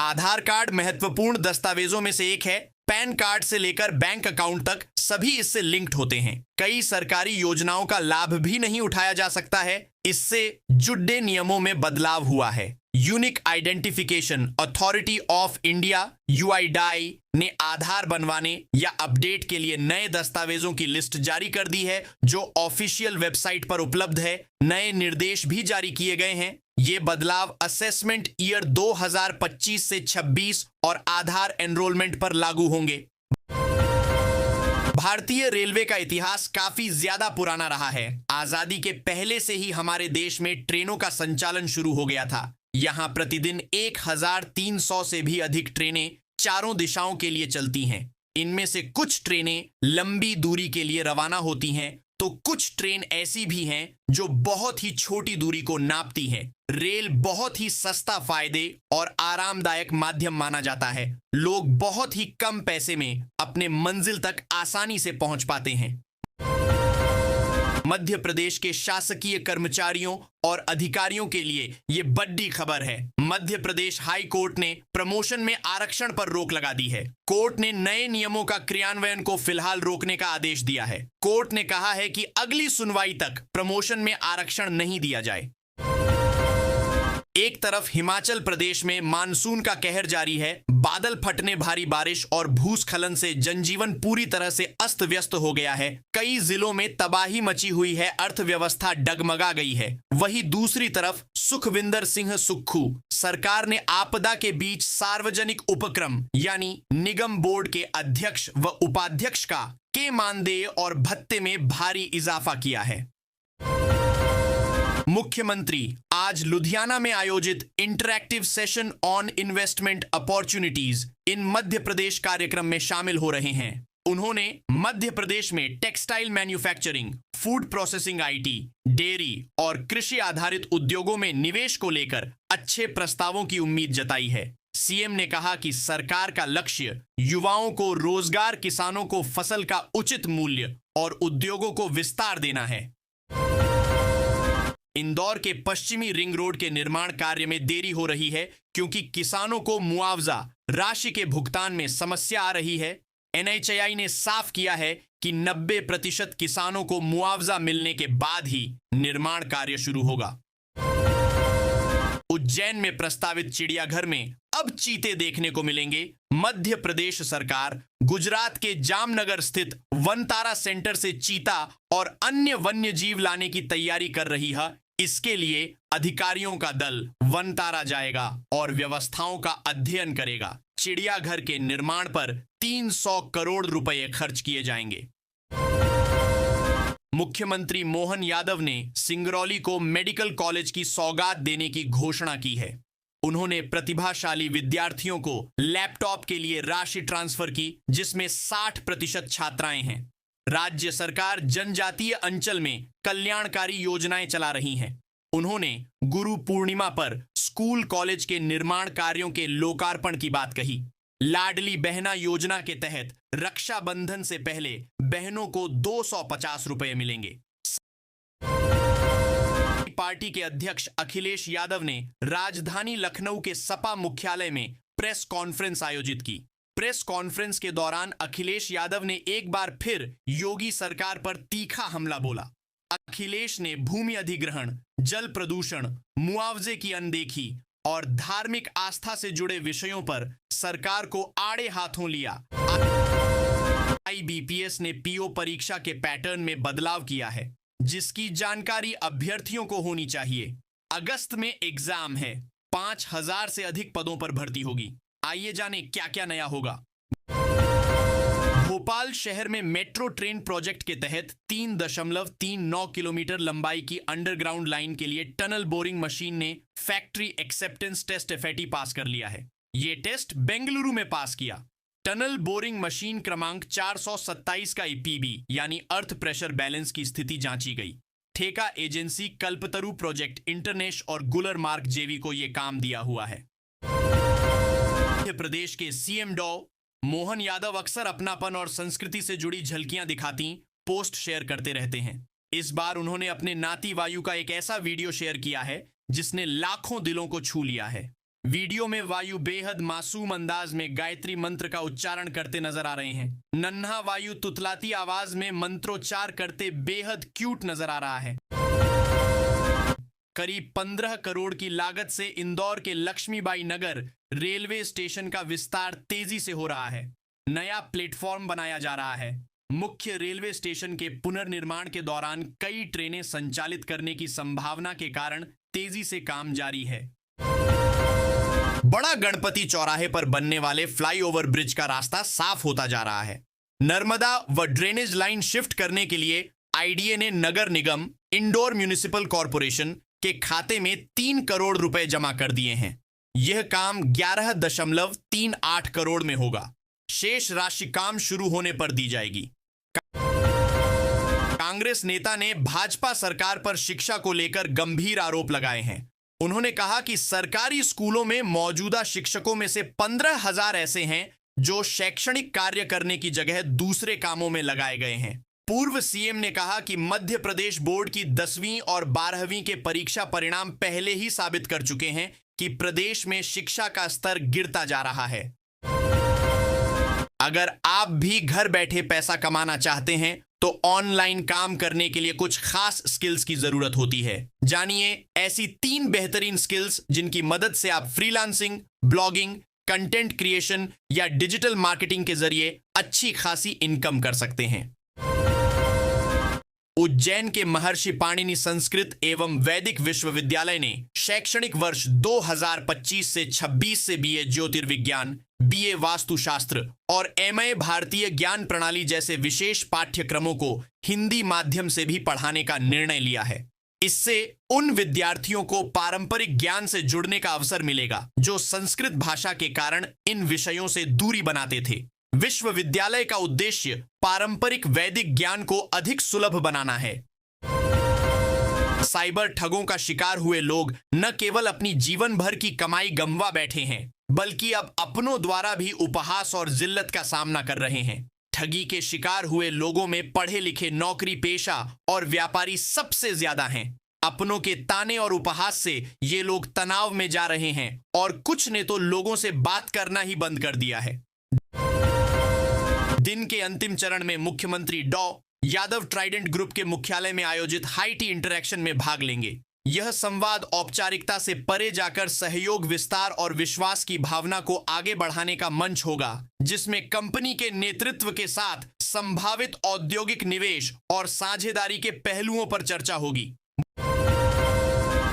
आधार card महत्वपूर्ण दस्तावेजों में से एक है। पैन कार्ड से लेकर बैंक अकाउंट तक सभी इससे लिंक्ड होते हैं। कई सरकारी योजनाओं का लाभ भी नहीं उठाया जा सकता है। इससे जुड़े नियमों में बदलाव हुआ है। Unique identification authority of India UIDAI ने आधार बनवाने या अपडेट के लिए नए दस्तावेजों की लिस्ट जारी कर दी है, जो ऑफिशियल वेबसाइट पर उपलब्ध है। नए निर्देश भी जारी किए गए हैं। ये बदलाव असेसमेंट ईयर 2025 से 26 और आधार एनरोलमेंट पर लागू होंगे। भारतीय रेलवे का इतिहास काफी ज्यादा पुराना रहा है। आजादी के पहले से ही हमारे देश में ट्रेनों का संचालन शुरू हो गया था। यहां प्रतिदिन 1300 से भी अधिक ट्रेनें चारों दिशाओं के लिए चलती हैं। इनमें से कुछ ट्रेनें लंबी दूरी के लिए रवाना होती हैं, तो कुछ ट्रेन ऐसी भी हैं जो बहुत ही छोटी दूरी को नापती हैं। रेल बहुत ही सस्ता, फायदे और आरामदायक माध्यम माना जाता है। लोग बहुत ही कम पैसे में अपने मंजिल तक आसानी से पहुंच पाते हैं। मध्य प्रदेश के शासकीय कर्मचारियों और अधिकारियों के लिए यह बड़ी खबर है। मध्य प्रदेश हाई कोर्ट ने प्रमोशन में आरक्षण पर रोक लगा दी है। कोर्ट ने नए नियमों का क्रियान्वयन को फिलहाल रोकने का आदेश दिया है। कोर्ट ने कहा है कि अगली सुनवाई तक प्रमोशन में आरक्षण नहीं दिया जाए। एक तरफ हिमाचल प्रदेश में मानसून का कहर जारी है। बादल फटने, भारी बारिश और भूस्खलन से जनजीवन पूरी तरह से अस्त व्यस्त हो गया है। कई जिलों में तबाही मची हुई है, अर्थव्यवस्था डगमगा गई है। वहीं दूसरी तरफ सुखविंदर सिंह सुक्खू सरकार ने आपदा के बीच सार्वजनिक उपक्रम यानी निगम बोर्ड के अध्यक्ष व उपाध्यक्ष के मानदेय और भत्ते में भारी इजाफा किया है। मुख्यमंत्री आज लुधियाना में आयोजित interactive session on investment opportunities in Madhya Pradesh कार्यक्रम में शामिल हो रहे हैं। उन्होंने मध्य प्रदेश में textile manufacturing, food processing, IT, dairy और कृषि आधारित उद्योगों में निवेश को लेकर अच्छे प्रस्तावों की उम्मीद जताई है। सीएम ने कहा कि सरकार का लक्ष्य युवाओं को रोजगार, किसानों को फसल का उचित मूल्य और उद्योगों को विस्तार देना है। इंदौर के पश्चिमी रिंग रोड के निर्माण कार्य में देरी हो रही है क्योंकि किसानों को मुआवजा राशि के भुगतान में समस्या आ रही है। NHAI ने साफ किया है कि 90% किसानों को मुआवजा मिलने के बाद ही निर्माण कार्य शुरू होगा। उज्जैन में प्रस्तावित चिड़ियाघर में अब चीते देखने को मिलेंगे। मध्य प्रदेश सरकार गुजरात के जामनगर स्थित वनतारा सेंटर से चीता और अन्य वन्य जीव लाने की तैयारी कर रही है। इसके लिए अधिकारियों का दल वनतारा जाएगा और व्यवस्थाओं का अध्ययन करेगा। चिड़ियाघर के निर्माण पर 300 करोड़ रुपए खर्च किए जाएंगे। मुख्यमंत्री मोहन यादव ने सिंगरौली को मेडिकल कॉलेज की सौगात देने की घोषणा की है। उन्होंने प्रतिभाशाली विद्यार्थियों को लैपटॉप के लिए राशि ट्रांसफर की, जिसमें 60% छात्राएं हैं। राज्य सरकार जनजातीय अंचल में कल्याणकारी योजनाएं चला रही हैं। उन्होंने गुरु पूर्णिमा पर स्कूल कॉलेज के निर्माण कार्यों के लोकार्पण की बात कही। लाडली बहना योजना के तहत रक्षाबंधन से पहले बहनों को 250 रुपए मिलेंगे। पार्टी के अध्यक्ष अखिलेश यादव ने राजधानी लखनऊ के सपा मुख्यालय में प्रेस कॉन्फ्रेंस आयोजित की। प्रेस कॉन्फ्रेंस के दौरान अखिलेश यादव ने एक बार फिर योगी सरकार पर तीखा हमला बोला। अखिलेश ने भूमि अधिग्रहण, जल प्रदूषण, मुआवजे की अनदेखी और धार्मिक आस्था से जुड़े विषयों पर सरकार को आड़े हाथों लिया। IBPS ने PO परीक्षा के पैटर्न में बदलाव किया है, जिसकी जानकारी अभ्यर्थियों को होनी चाहिए। अगस्त में एग्जाम है। 5000 से अधिक पदों पर भर्ती होगी। आइए जाने क्या क्या नया होगा। भोपाल शहर में मेट्रो ट्रेन प्रोजेक्ट के तहत 3.39 किलोमीटर लंबाई की अंडरग्राउंड लाइन के लिए टनल बोरिंग मशीन ने फैक्ट्री एक्सेप्टेंस टेस्ट FAT पास कर लिया है। ये टेस्ट बेंगलुरु में पास किया। टनल बोरिंग मशीन क्रमांक 427 का PB यानी अर्थ प्रेशर बैलेंस की स्थिति जांची गई। ठेका एजेंसी कल्पतरु प्रोजेक्ट, इंटरनेश और गुलर मार्क JV को यह काम दिया हुआ है। मध्य प्रदेश के CM डॉ मोहन यादव अक्सर अपनापन और संस्कृति से जुड़ी झलकियां दिखाती, पोस्ट शेयर करते रहते हैं। इस बार उन्होंने अपने नाती वायु का एक ऐसा वीडियो शेयर किया है जिसने लाखों दिलों को छू लिया है। वीडियो में वायु बेहद मासूम अंदाज में गायत्री मंत्र का उच्चारण करते नजर आ रहे हैं। नन्हा वायु तुतलाती आवाज में मंत्रोच्चार करते बेहद क्यूट नजर आ रहा है। करीब 15 करोड़ की लागत से इंदौर के लक्ष्मीबाई नगर रेलवे स्टेशन का विस्तार तेजी से हो रहा है। नया प्लेटफॉर्म बनाया जा रहा है। मुख्य रेलवे स्टेशन के पुनर्निर्माण के दौरान कई ट्रेनें संचालित करने की संभावना के कारण तेजी से काम जारी है। बड़ा गणपति चौराहे पर बनने वाले फ्लाईओवर ब्रिज का रास्ता साफ होता जा रहा है। नर्मदा व ड्रेनेज लाइन शिफ्ट करने के लिए आईडीए ने नगर निगम इंदौर म्युनिसिपल कॉरपोरेशन के खाते में 3 करोड़ रुपए जमा कर दिए हैं। यह काम 11.38 करोड़ में होगा। शेष राशि काम शुरू होने पर दी जाएगी। कांग्रेस नेता ने भाजपा सरकार पर शिक्षा को लेकर गंभीर आरोप लगाए हैं। उन्होंने कहा कि सरकारी स्कूलों में मौजूदा शिक्षकों में से 15,000 ऐसे हैं जो शैक्षणिक कार्य करने की जगह दूसरे कामों में लगाए गए हैं। पूर्व सीएम ने कहा कि मध्य प्रदेश बोर्ड की 10वीं और 12वीं के परीक्षा परिणाम पहले ही साबित कर चुके हैं कि प्रदेश में शिक्षा का स्तर गिरता जा रहा है। अगर आप भी घर बैठे पैसा कमाना चाहते हैं तो ऑनलाइन काम करने के लिए कुछ खास स्किल्स की जरूरत होती है। जानिए ऐसी 3 बेहतरीन स्किल्स जिनकी मदद से आप फ्रीलांसिंग, ब्लॉगिंग, कंटेंट क्रिएशन या डिजिटल मार्केटिंग के जरिए अच्छी खासी इनकम कर सकते हैं। उज्जैन के महर्षि पाणिनि संस्कृत एवं वैदिक विश्वविद्यालय ने शैक्षणिक वर्ष 2025 से 26 से बीए ज्योतिर्विज्ञान, बीए वास्तुशास्त्र और एमए भारतीय ज्ञान प्रणाली जैसे विशेष पाठ्यक्रमों को हिंदी माध्यम से भी पढ़ाने का निर्णय लिया है। इससे उन विद्यार्थियों को पारंपरिक ज्ञान से जुड़ने का अवसर मिलेगा जो संस्कृत भाषा के कारण इन विषयों से दूरी बनाते थे। विश्वविद्यालय का उद्देश्य पारंपरिक वैदिक ज्ञान को अधिक सुलभ बनाना है। साइबर ठगों का शिकार हुए लोग न केवल अपनी जीवन भर की कमाई गंवा बैठे हैं, बल्कि अब अपनों द्वारा भी उपहास और जिल्लत का सामना कर रहे हैं। ठगी के शिकार हुए लोगों में पढ़े लिखे, नौकरी पेशा और व्यापारी सबसे ज्यादा हैं। अपनों के ताने और उपहास से ये लोग तनाव में जा रहे हैं और कुछ ने तो लोगों से बात करना ही बंद कर दिया है। दिन के अंतिम चरण में मुख्यमंत्री डॉ यादव ट्राइडेंट ग्रुप के मुख्यालय में आयोजित हाई टी इंटरैक्शन में भाग लेंगे। यह संवाद औपचारिकता से परे जाकर सहयोग, विस्तार और विश्वास की भावना को आगे बढ़ाने का मंच होगा, जिसमें कंपनी के नेतृत्व के साथ संभावित औद्योगिक निवेश और साझेदारी के पहलुओं पर चर्चा होगी।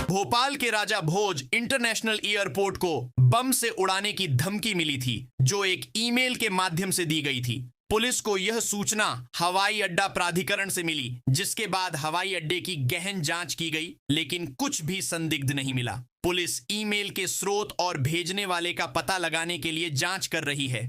भोपाल के राजा भोज इंटरनेशनल एयरपोर्ट को बम से उड़ाने की धमकी मिली थी, जो एक ईमेल के माध्यम से दी गई थी। पुलिस को यह सूचना हवाई अड्डा प्राधिकरण से मिली, जिसके बाद हवाई अड्डे की गहन जांच की गई, लेकिन कुछ भी संदिग्ध नहीं मिला। पुलिस ईमेल के स्रोत और भेजने वाले का पता लगाने के लिए जांच कर रही है।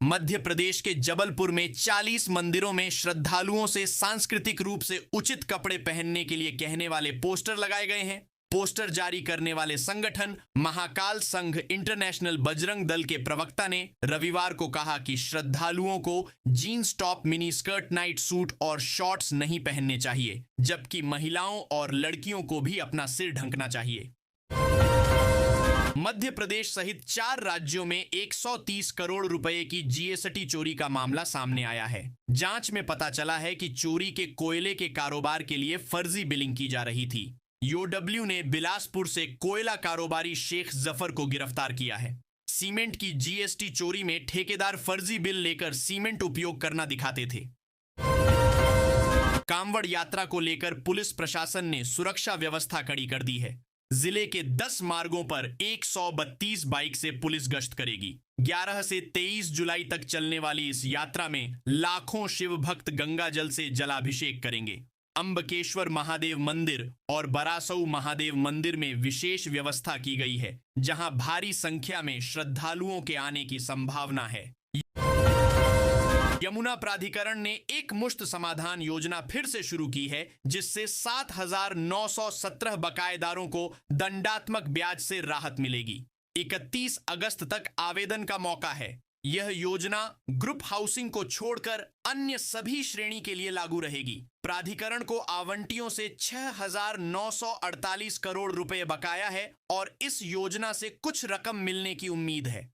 मध्य प्रदेश के जबलपुर में 40 मंदिरों में श्रद्धालुओं से सांस्कृतिक रूप से उचित कपड़े पहनने के लिए कहने वाले पोस्टर लगाए गए हैं। पोस्टर जारी करने वाले संगठन महाकाल संघ इंटरनेशनल बजरंग दल के प्रवक्ता ने रविवार को कहा कि श्रद्धालुओं को jeans top, mini skirt, night suit और शॉर्ट्स नहीं पहनने चाहिए, जबकि महिलाओं और लड़कियों को भी अपना सिर ढकना चाहिए। मध्य प्रदेश सहित 4 राज्यों में 130 करोड़ रुपए की जीएसटी चोरी का मामला सामने आया है। जांच में पता चला है कि चोरी के कोयले के कारोबार के लिए फर्जी बिलिंग की जा रही थी। यूडब्ल्यू ने बिलासपुर से कोयला कारोबारी शेख जफर को गिरफ्तार किया है। सीमेंट की जीएसटी चोरी में ठेकेदार फर्जी बिल लेकर सीमेंट उपयोग करना दिखाते थे। कांवड़ यात्रा को लेकर पुलिस प्रशासन ने सुरक्षा व्यवस्था कड़ी कर दी है। जिले के 10 मार्गों पर 132 बाइक से पुलिस गश्त करेगी। 11 से 23 जुलाई तक चलने वाली इस यात्रा में लाखों शिव भक्त गंगा जल से जलाभिषेक करेंगे। अंबकेश्वर महादेव मंदिर और बरासऊ महादेव मंदिर में विशेष व्यवस्था की गई है, जहां भारी संख्या में श्रद्धालुओं के आने की संभावना है। यमुना प्राधिकरण ने एक मुश्त समाधान योजना फिर से शुरू की है, जिससे 7,917 बकायेदारों को दंडात्मक ब्याज से राहत मिलेगी। 31 अगस्त तक आवेदन का मौका है। यह योजना ग्रुप हाउसिंग को छोड़कर अन्य सभी श्रेणी के लिए लागू रहेगी। प्राधिकरण को आवंटियों से 6,948 करोड़ रुपए बकाया है और इस योजना से कुछ रकम मिलने की उम्मीद है।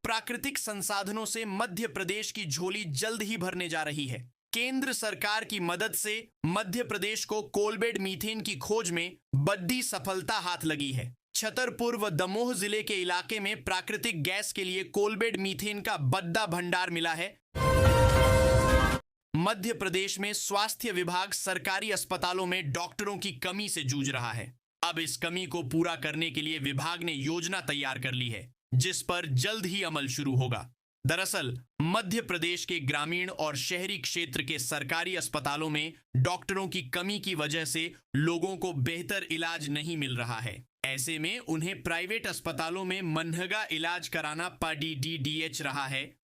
प्राकृतिक संसाधनों से मध्य प्रदेश की झोली जल्द ही भरने जा रही है। केंद्र सरकार की मदद से मध्य प्रदेश को कोलबेड मीथेन की खोज में बड़ी सफलता हाथ लगी है। छतरपुर व दमोह जिले के इलाके में प्राकृतिक गैस के लिए कोलबेड मीथेन का बड़ा भंडार मिला है। मध्य प्रदेश में स्वास्थ्य विभाग सरकारी अस्पतालों में डॉक्टरों की कमी से जूझ रहा है। अब इस कमी को पूरा करने के लिए विभाग ने योजना तैयार कर ली है, जिस पर जल्द ही अमल शुरू होगा। दरअसल मध्य प्रदेश के ग्रामीण और शहरी क्षेत्र के सरकारी अस्पतालों में डॉक्टरों की कमी की वजह से लोगों को बेहतर इलाज नहीं मिल रहा है। ऐसे में उन्हें प्राइवेट अस्पतालों में मनहगा इलाज कराना पड़ रहा है